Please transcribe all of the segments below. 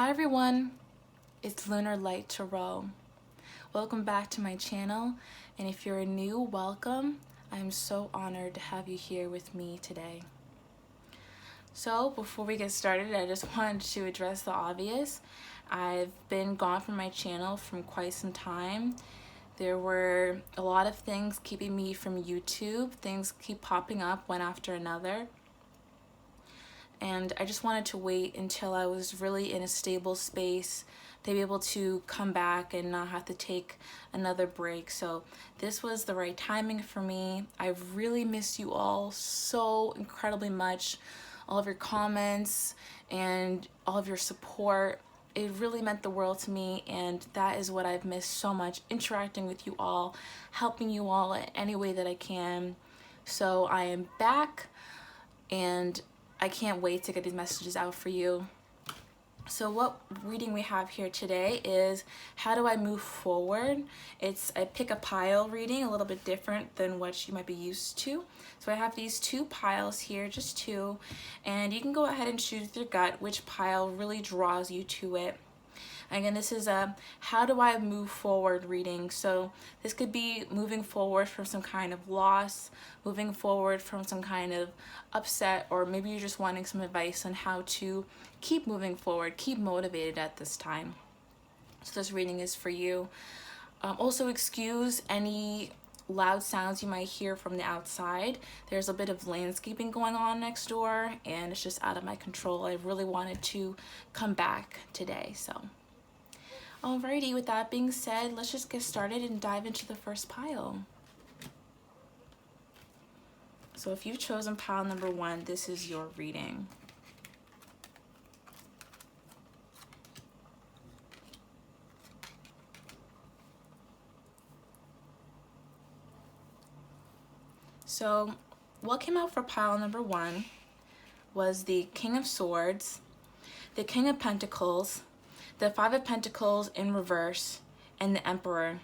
Hi everyone, it's Lunar Light Tarot. Welcome back to my channel, and if you're new, welcome. I'm so honored to have you here with me today. So before we get started, I just wanted to address the obvious. I've been gone from my channel from quite some time. There were a lot of things keeping me from YouTube. Things keep popping up one after another. And I just wanted to wait until I was really in a stable space to be able to come back and not have to take another break. So this was the right timing for me. I really miss you all so incredibly much. All of your comments and all of your support. It really meant the world to me, and that is what I've missed so much, interacting with you all, helping you all in any way that I can. So I am back, and I can't wait to get these messages out for you. So what reading we have here today is How Do I Move Forward? It's a pick a pile reading, a little bit different than what you might be used to. So I have these two piles here, just two, and you can go ahead and choose with your gut which pile really draws you to it. Again, this is a how do I move forward reading. So this could be moving forward from some kind of loss, moving forward from some kind of upset, or maybe you're just wanting some advice on how to keep moving forward, keep motivated at this time. So this reading is for you. Also excuse any loud sounds you might hear from the outside. There's a bit of landscaping going on next door, and it's just out of my control. I really wanted to come back today, so. Alrighty, with that being said, let's just get started and dive into the first pile. So if you've chosen pile number 1, this is your reading. So what came out for pile number 1 was the King of Swords, the King of Pentacles, the Five of Pentacles in reverse, and the Emperor,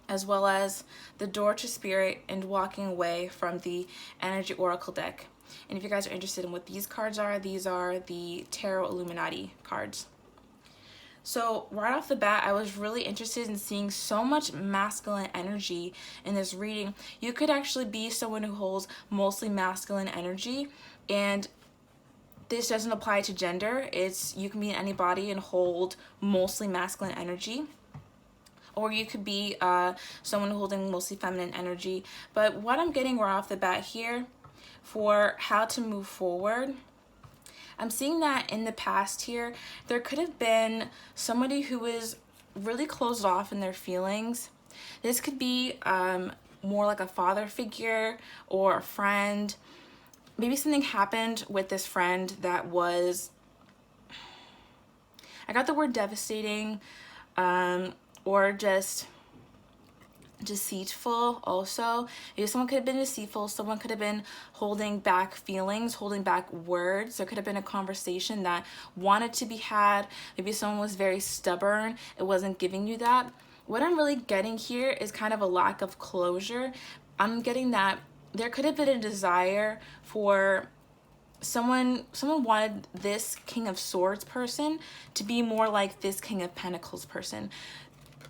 as well as the Door to Spirit and walking away from the Energy Oracle deck. And if you guys are interested in what these cards are, these are the Tarot Illuminati cards. So right off the bat, I was really interested in seeing so much masculine energy in this reading. You could actually be someone who holds mostly masculine energy, and this doesn't apply to gender. You can be anybody and hold mostly masculine energy. Or you could be someone holding mostly feminine energy. But what I'm getting right off the bat here for how to move forward, I'm seeing that in the past here, there could have been somebody who was really closed off in their feelings. This could be more like a father figure or a friend. Maybe something happened with this friend that was, I got the word devastating, or just deceitful also. Maybe someone could have been deceitful, someone could have been holding back feelings, holding back words. There could have been a conversation that wanted to be had. Maybe someone was very stubborn, it wasn't giving you that. What I'm really getting here is kind of a lack of closure. I'm getting that there could have been a desire for someone wanted this King of Swords person to be more like this King of Pentacles person.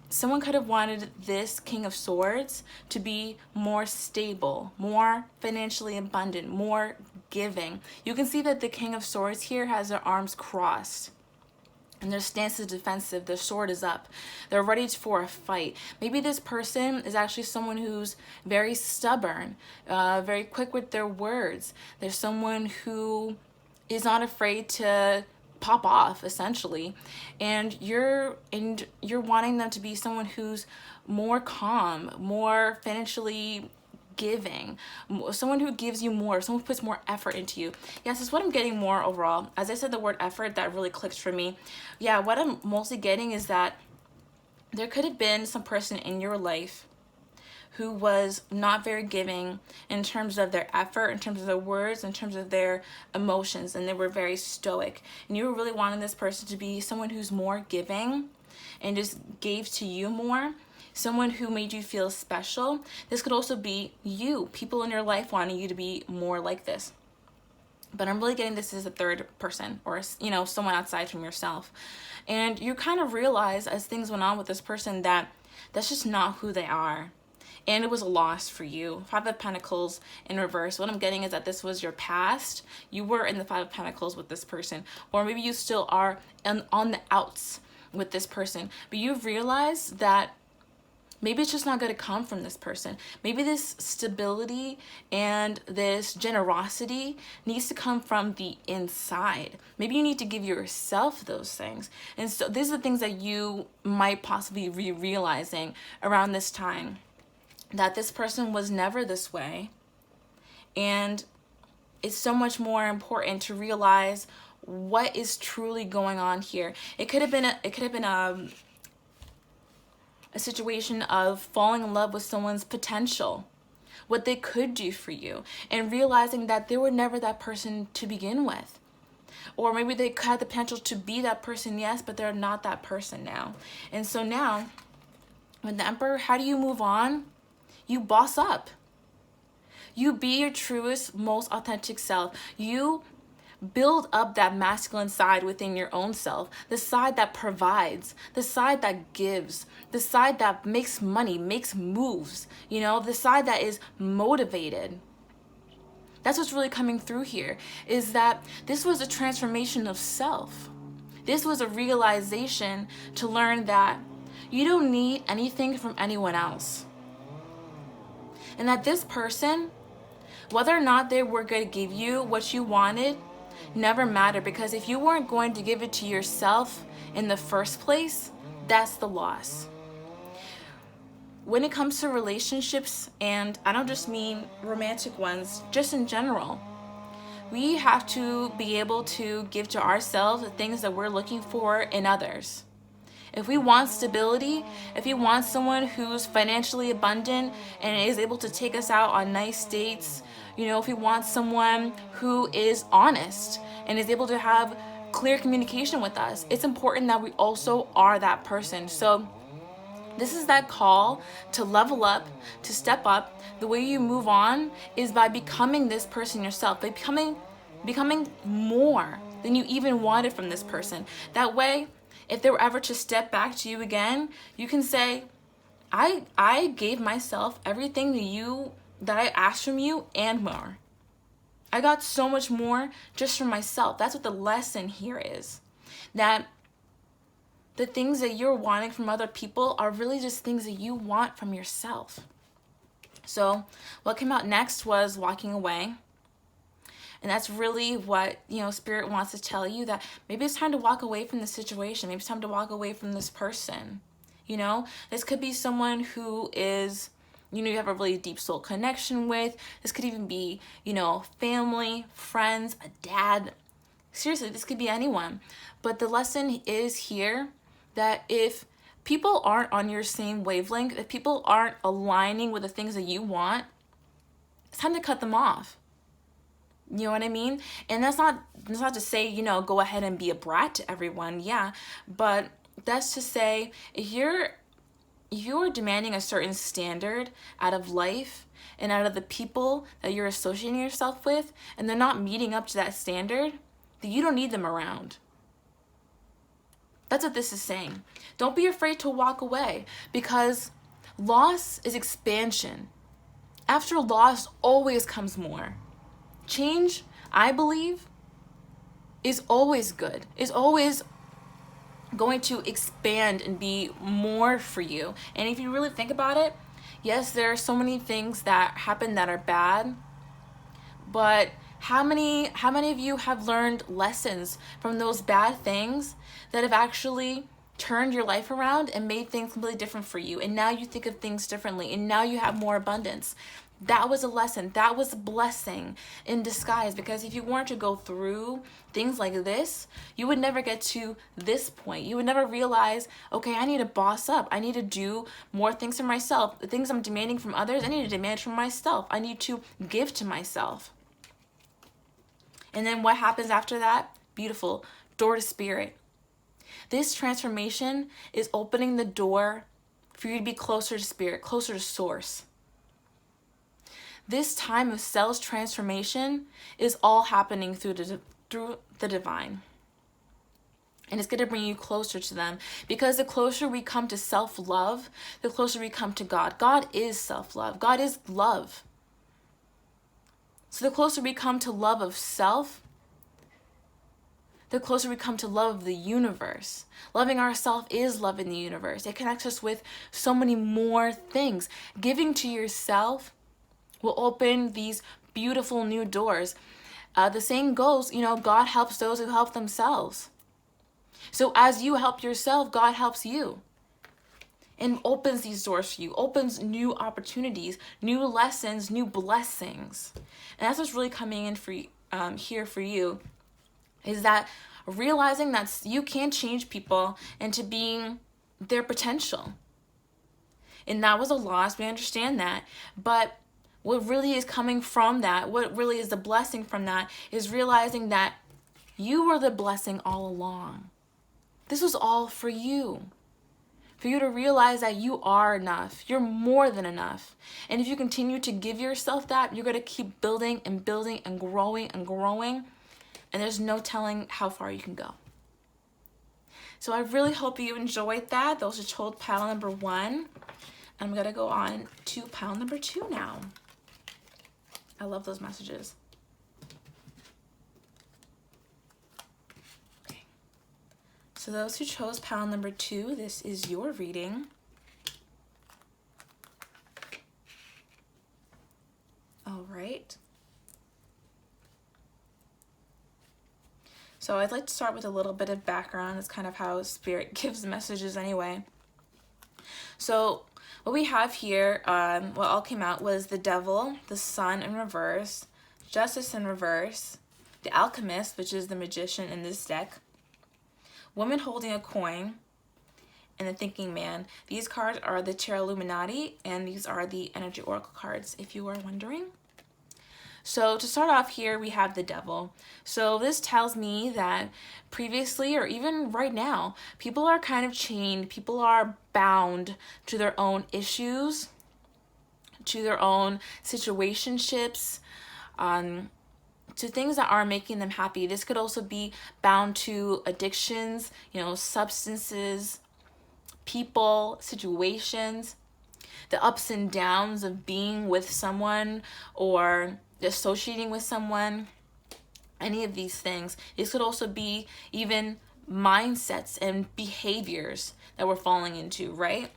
Someone could have wanted this King of Swords to be more stable, more financially abundant, more giving. You can see that the King of Swords here has their arms crossed, and their stance is defensive. Their sword is up. They're ready for a fight. Maybe this person is actually someone who's very stubborn, very quick with their words. There's someone who is not afraid to pop off, essentially, and you're wanting them to be someone who's more calm, more financially giving, someone who gives you more, someone who puts more effort into you. Yes, it's what I'm getting more overall. As I said, the word effort, that really clicks for me. Yeah, what I'm mostly getting is that there could have been some person in your life who was not very giving in terms of their effort, in terms of their words, in terms of their emotions, and they were very stoic. And you were really wanting this person to be someone who's more giving and just gave to you more, someone who made you feel special. This could also be you, people in your life wanting you to be more like this. but I'm really getting this as a third person, or, you know, someone outside from yourself. And you kind of realize as things went on with this person that that's just not who they are. And it was a loss for you. Five of Pentacles in reverse. What I'm getting is that this was your past. You were in the Five of Pentacles with this person. Or maybe you still are on the outs with this person. But you've realized that maybe it's just not going to come from this person. Maybe this stability and this generosity needs to come from the inside. Maybe you need to give yourself those things. And so these are the things that you might possibly be realizing around this time. That this person was never this way. And it's so much more important to realize what is truly going on here. It could have been a situation of falling in love with someone's potential, what they could do for you, and realizing that they were never that person to begin with. Or maybe they had the potential to be that person, yes, but they're not that person now. And so now, with the Emperor, how do you move on? You boss up. You be your truest, most authentic self. You build up that masculine side within your own self, the side that provides, the side that gives, the side that makes money, makes moves, you know, the side that is motivated. That's what's really coming through here, is that this was a transformation of self. This was a realization to learn that you don't need anything from anyone else. And that this person, whether or not they were going to give you what you wanted, never mattered, because if you weren't going to give it to yourself in the first place, that's the loss. When it comes to relationships, and I don't just mean romantic ones, just in general, we have to be able to give to ourselves the things that we're looking for in others. If we want stability, if we want someone who's financially abundant and is able to take us out on nice dates, you know, if we want someone who is honest and is able to have clear communication with us, it's important that we also are that person. So this is that call to level up, to step up. The way you move on is by becoming this person yourself, by becoming more than you even wanted from this person. That way, if they were ever to step back to you again, you can say, I gave myself everything that I asked from you and more. I got so much more just from myself. That's what the lesson here is. That the things that you're wanting from other people are really just things that you want from yourself. So what came out next was walking away. And that's really what, you know, Spirit wants to tell you, that maybe it's time to walk away from the situation. Maybe it's time to walk away from this person. You know, this could be someone who is, you know, you have a really deep soul connection with. This could even be, you know, family, friends, a dad. Seriously, this could be anyone. But the lesson is here that if people aren't on your same wavelength, if people aren't aligning with the things that you want, it's time to cut them off. You know what I mean? And that's not to say, you know, go ahead and be a brat to everyone. Yeah. But that's to say, if you're demanding a certain standard out of life and out of the people that you're associating yourself with, and they're not meeting up to that standard, then you don't need them around. That's what this is saying. Don't be afraid to walk away, because loss is expansion. After loss always comes more. Change, I believe, is always good, is always going to expand and be more for you. And if you really think about it, yes, there are so many things that happen that are bad, but how many of you have learned lessons from those bad things that have actually turned your life around and made things completely different for you? And now you think of things differently, and now you have more abundance. That was a lesson. That was a blessing in disguise, because if you weren't to go through things like this, you would never get to this point. You would never realize, okay, I need to boss up. I need to do more things for myself. The things I'm demanding from others, I need to demand from myself. I need to give to myself. And then what happens after that? Beautiful. Door to Spirit. This transformation is opening the door for you to be closer to Spirit, closer to Source. this time of self transformation is all happening through the divine. And it's going to bring you closer to them, because the closer we come to self-love, the closer we come to God. God is self-love. God is love. So the closer we come to love of self, the closer we come to love of the universe. Loving ourselves is loving the universe. It connects us with so many more things. Giving to yourself will open these beautiful new doors. The saying goes, God helps those who help themselves. So as you help yourself, God helps you and opens these doors for you, opens new opportunities, new lessons, new blessings. And that's what's really coming in for here for you, is that realizing that you can change people into being their potential. And that was a loss, we understand that. But what really is coming from that, what really is the blessing from that, is realizing that you were the blessing all along. This was all for you. For you to realize that you are enough. You're more than enough. And if you continue to give yourself that, you're going to keep building and building and growing and growing. And there's no telling how far you can go. So I really hope you enjoyed that. Those are told pile number 1. I'm going to go on to pile number 2 now. I love those messages. So those who chose pile number 2, this is your reading. All right. So I'd like to start with a little bit of background. That's kind of how Spirit gives messages anyway. So what we have here, what all came out was the Devil, the Sun in reverse, Justice in reverse, the Alchemist, which is the Magician in this deck, Woman holding a coin, and the Thinking Man. These cards are the Tarot Illuminati, and these are the Energy Oracle cards, if you are wondering. So to start off here, we have the Devil. So this tells me that previously, or even right now, people are kind of chained. People are bound to their own issues, to their own situationships, to things that aren't making them happy. This could also be bound to addictions, substances, people, situations, the ups and downs of being with someone or associating with someone, any of these things. This could also be even mindsets and behaviors that we're falling into, right?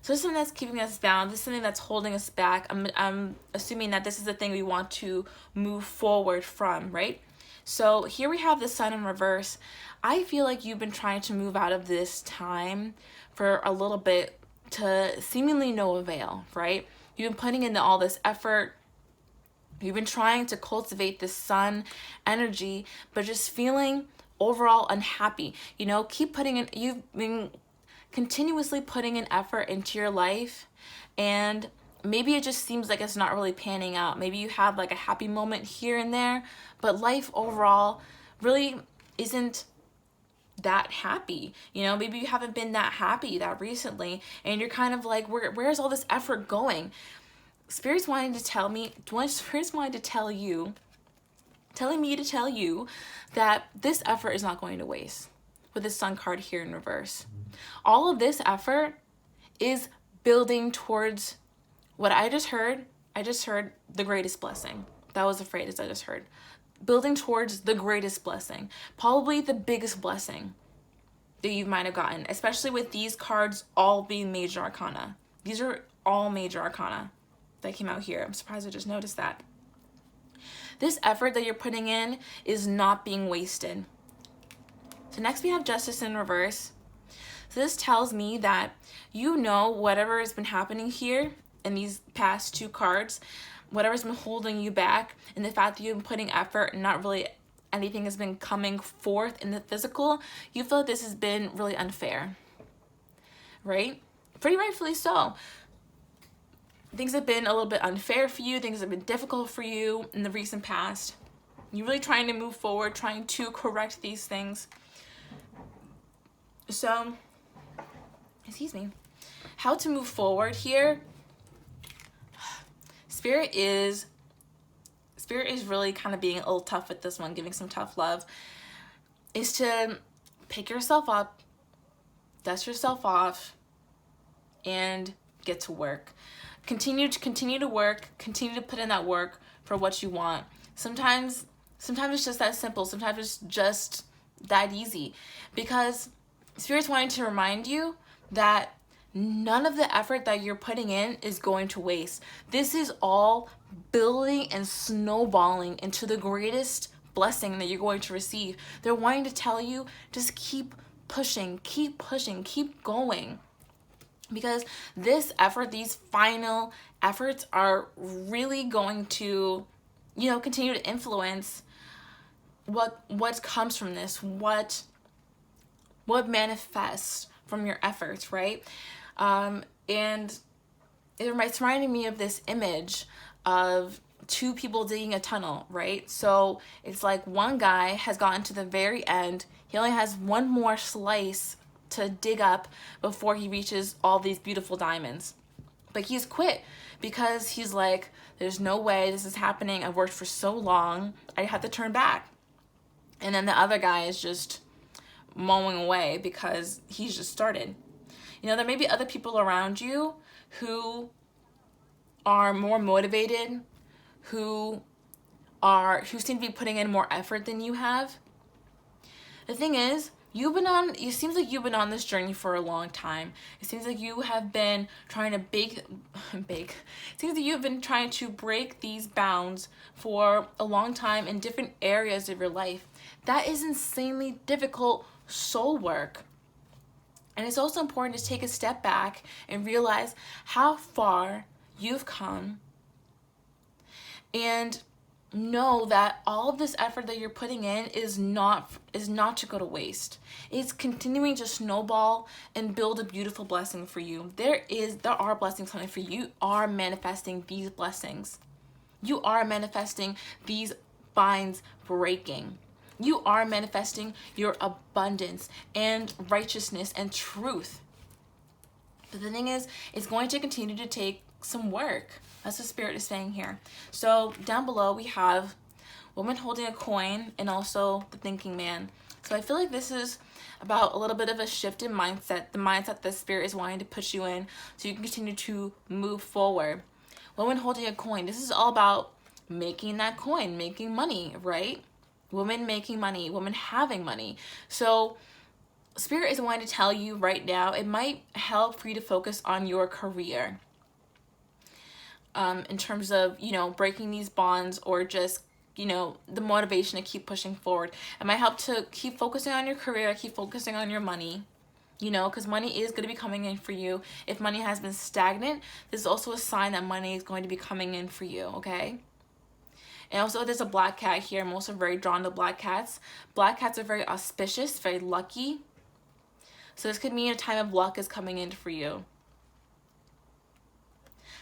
So this is something that's keeping us bound. This is something that's holding us back. I'm assuming that this is the thing we want to move forward from, right? So here we have the Sun in reverse. I feel like you've been trying to move out of this time for a little bit to seemingly no avail, right? You've been putting in all this effort. You've been trying to cultivate this Sun energy, but just feeling overall unhappy. Keep putting in, you've been continuously putting an effort into your life, and maybe it just seems like it's not really panning out. Maybe you have like a happy moment here and there, but life overall really isn't that happy. Maybe you haven't been that happy that recently, and you're kind of like, where's all this effort going? Spirit's wanting to tell me, Spirit's wanting to tell you, telling me to tell you that this effort is not going to waste with the Sun card here in reverse. All of this effort is building towards what I just heard. I just heard the greatest blessing. That was the phrase I just heard. Building towards the greatest blessing. Probably the biggest blessing that you might have gotten, especially with these cards all being major arcana. These are all major arcana that came out here. I'm surprised I just noticed that. This effort that you're putting in is not being wasted. So next we have Justice in reverse. So this tells me that whatever has been happening here in these past 2 cards, whatever's been holding you back, and the fact that you've been putting effort and not really anything has been coming forth in the physical, you feel like this has been really unfair, right? Pretty rightfully so. Things have been a little bit unfair for you. Things have been difficult for you in the recent past. You're really trying to move forward, trying to correct these things. So, how to move forward here? Spirit is really kind of being a little tough with this one, giving some tough love, is to pick yourself up, dust yourself off, and get to work. Continue to work, continue to put in that work for what you want. Sometimes it's just that simple. Sometimes it's just that easy, because Spirit's wanting to remind you that none of the effort that you're putting in is going to waste. This is all building and snowballing into the greatest blessing that you're going to receive. They're wanting to tell you, just keep pushing, keep going. Because this effort, these final efforts, are really going to, continue to influence what comes from this, what manifests from your efforts, right? And it's reminding me of this image of two people digging a tunnel, right? So it's like one guy has gotten to the very end. He only has one more slice to dig up before he reaches all these beautiful diamonds. But he's quit because he's like, there's no way this is happening. I've worked for so long. I have to turn back. And then the other guy is just mowing away because he's just started. There may be other people around you who are more motivated, who seem to be putting in more effort than you have. The thing is, it seems like you've been on this journey for a long time. It seems like you have been trying to It seems like you've been trying to break these bounds for a long time in different areas of your life. That is insanely difficult soul work. And it's also important to take a step back and realize how far you've come, and know that all of this effort that you're putting in is not to go to waste. It's continuing to snowball and build a beautiful blessing for you. There are blessings coming for you. You are manifesting these blessings. You are manifesting these binds breaking. You are manifesting your abundance and righteousness and truth. But the thing is, it's going to continue to take some work. That's what Spirit is saying here. So down below we have woman holding a coin and also the thinking man. So I feel like this is about a little bit of a shift in mindset, the mindset that Spirit is wanting to put you in so you can continue to move forward. Woman holding a coin. This is all about making that coin, making money, right? Women making money, women having money. So Spirit is wanting to tell you right now, it might help for you to focus on your career. In terms of, breaking these bonds, or just, the motivation to keep pushing forward. It might help to keep focusing on your career, keep focusing on your money, because money is going to be coming in for you. If money has been stagnant, this is also a sign that money is going to be coming in for you, okay? And also there's a black cat here. I'm also very drawn to black cats. Black cats are very auspicious, very lucky. So this could mean a time of luck is coming in for you.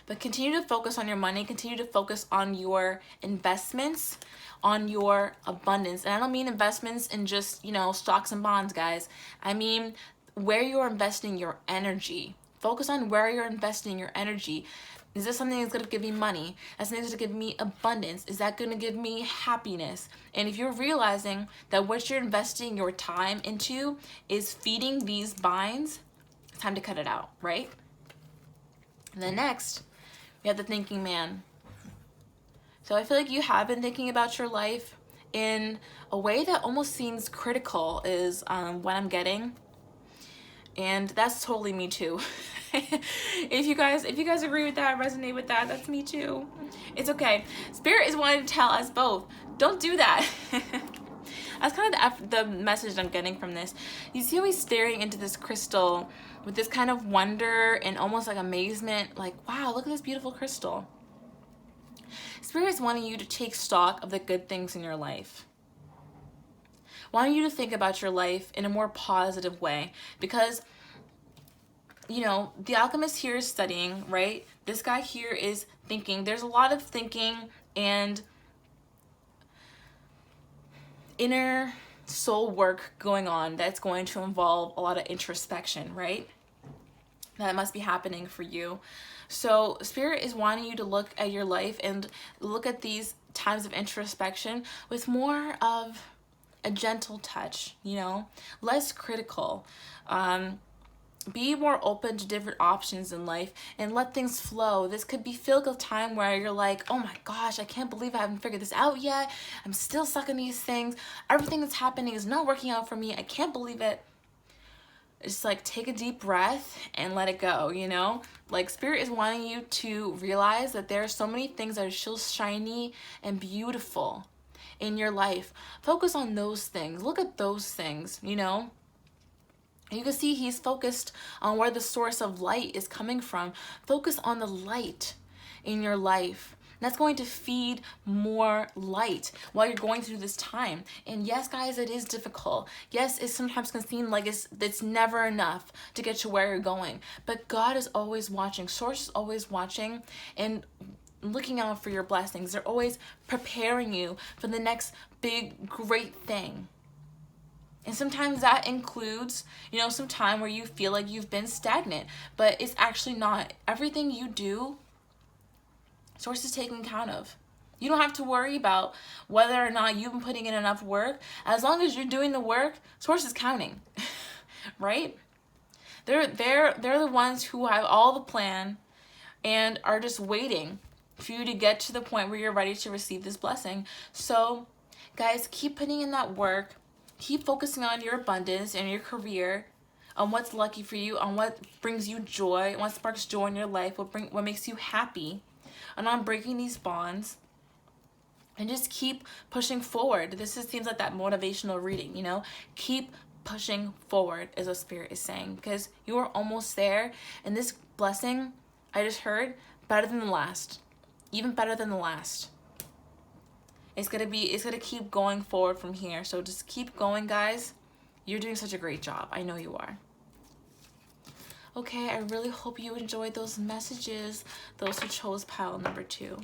But continue to focus on your money. Continue to focus on your investments, on your abundance. And I don't mean investments in just, stocks and bonds, guys. I mean where you're investing your energy. Focus on where you're investing your energy. Is this something that's going to give me money? Is something that's going to give me abundance? Is that going to give me happiness? And if you're realizing that what you're investing your time into is feeding these binds, it's time to cut it out, right? And then next, we have the thinking man. So I feel like you have been thinking about your life in a way that almost seems critical is what I'm getting. And that's totally me too. If you guys agree with that, resonate with that, that's me too. It's okay. Spirit is wanting to tell us both, don't do that. That's kind of the message I'm getting from this. You see how he's staring into this crystal with this kind of wonder and almost like amazement, like, wow, look at this beautiful crystal. Spirit is wanting you to take stock of the good things in your life. Wanting you to think about your life in a more positive way, because the alchemist here is studying, right? This guy here is thinking. There's a lot of thinking and inner soul work going on that's going to involve a lot of introspection, right? that must be happening for you. So Spirit is wanting you to look at your life and look at these times of introspection with more of a gentle touch, you know, less critical. Be more open to different options in life and let things flow. This could be filled with time where you're like, oh my gosh, I can't believe I haven't figured this out yet. I'm still stuck in these things. Everything that's happening is not working out for me. I can't believe it. Just like take a deep breath and let it go, you know? Like Spirit is wanting you to realize that there are so many things that are still shiny and beautiful in your life. Focus on those things. Look at those things, you know? You can see he's focused on where the source of light is coming from. Focus on the light in your life. That's going to feed more light while you're going through this time. And yes, guys, it is difficult. Yes, it sometimes can seem like it's never enough to get to where you're going. But God is always watching. Source is always watching and looking out for your blessings. They're always preparing you for the next big, great thing. And sometimes that includes, you know, some time where you feel like you've been stagnant, but it's actually not. Everything you do, Source is taking account of. You don't have to worry about whether or not you've been putting in enough work. As long as you're doing the work, Source is counting, right? They're the ones who have all the plan and are just waiting for you to get to the point where you're ready to receive this blessing. So, guys, keep putting in that work. Keep focusing on your abundance and your career, on what's lucky for you, on what brings you joy, what sparks joy in your life, what makes you happy, and on breaking these bonds. And just keep pushing forward. This seems like that motivational reading, you know? Keep pushing forward is what Spirit is saying, because you are almost there. And this blessing, I just heard, better than the last. Even better than the last. It's gonna keep going forward from here. So just keep going, guys. You're doing such a great job. I know you are. Okay, I really hope you enjoyed those messages, those who chose pile number 2.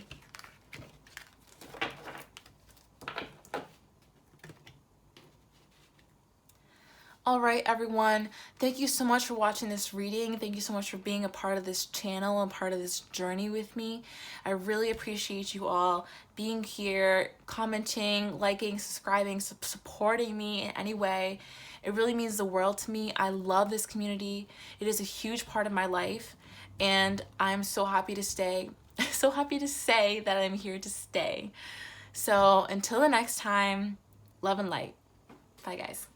All right, everyone. Thank you so much for watching this reading. Thank you so much for being a part of this channel and part of this journey with me. I really appreciate you all being here, commenting, liking, subscribing, supporting me in any way. It really means the world to me. I love this community. It is a huge part of my life, and I'm so happy to stay. So happy to say that I'm here to stay. So until the next time, love and light. Bye, guys.